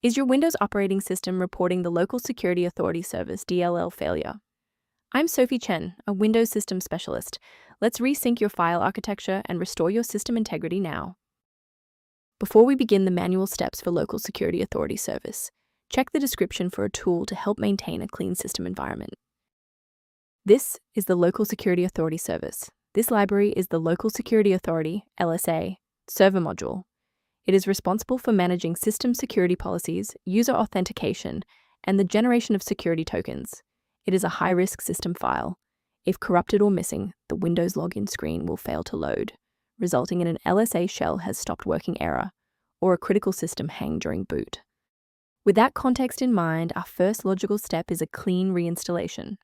Is your Windows operating system reporting the Local Security Authority Service DLL failure? I'm Sophie Chen, a Windows system specialist. Let's resync your file architecture and restore your system integrity now. Before we begin the manual steps for Local Security Authority Service, check the description for a tool to help maintain a clean system environment. This is the Local Security Authority Service. This library is the Local Security Authority, LSA, Server module. It is responsible for managing system security policies, user authentication, and the generation of security tokens. It is a high-risk system file. If corrupted or missing, the Windows login screen will fail to load, resulting in an LSA Shell has stopped working error, or a critical system hang during boot. With that context in mind, our first logical step is a clean reinstallation.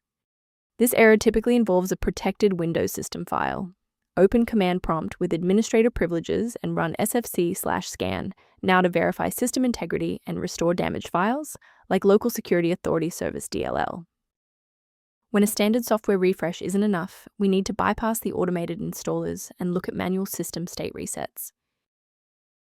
This error typically involves a protected Windows system file. Open command prompt with administrator privileges and run sfc/scan now to verify system integrity and restore damaged files, like Local Security Authority Service DLL. When a standard software refresh isn't enough, we need to bypass the automated installers and look at manual system state resets.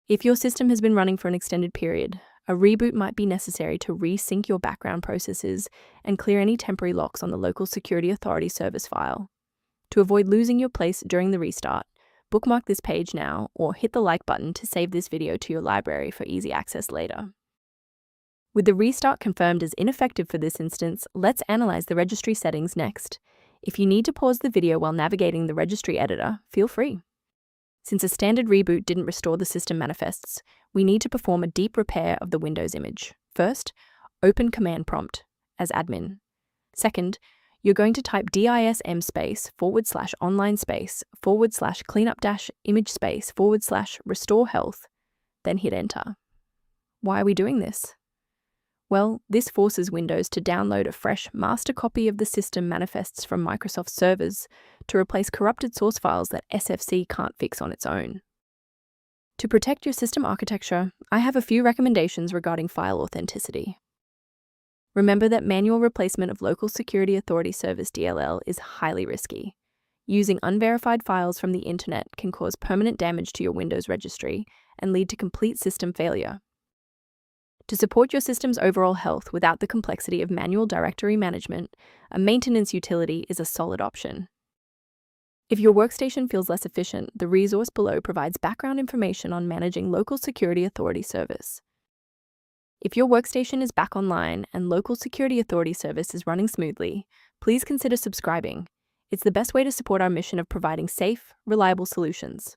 If your system has been running for an extended period, a reboot might be necessary to resync your background processes and clear any temporary locks on the Local Security Authority Service file. To avoid losing your place during the restart, bookmark this page now or hit the like button to save this video to your library for easy access later. With the restart confirmed as ineffective for this instance, let's analyze the registry settings next. If you need to pause the video while navigating the registry editor, feel free. Since a standard reboot didn't restore the system manifests, we need to perform a deep repair of the Windows image. First, open command prompt as admin. Second, you're going to type dism /online//cleanup-image//restore health, then hit enter. Why are we doing this? Well, this forces Windows to download a fresh master copy of the system manifests from Microsoft servers to replace corrupted source files that SFC can't fix on its own. To protect your system architecture, I have a few recommendations regarding file authenticity. Remember that manual replacement of Local Security Authority Service DLL is highly risky. Using unverified files from the internet can cause permanent damage to your Windows registry and lead to complete system failure. To support your system's overall health without the complexity of manual directory management, a maintenance utility is a solid option. If your workstation feels less efficient, the resource below provides background information on managing Local Security Authority Service. If your workstation is back online and Local Security Authority Service is running smoothly, please consider subscribing. It's the best way to support our mission of providing safe, reliable solutions.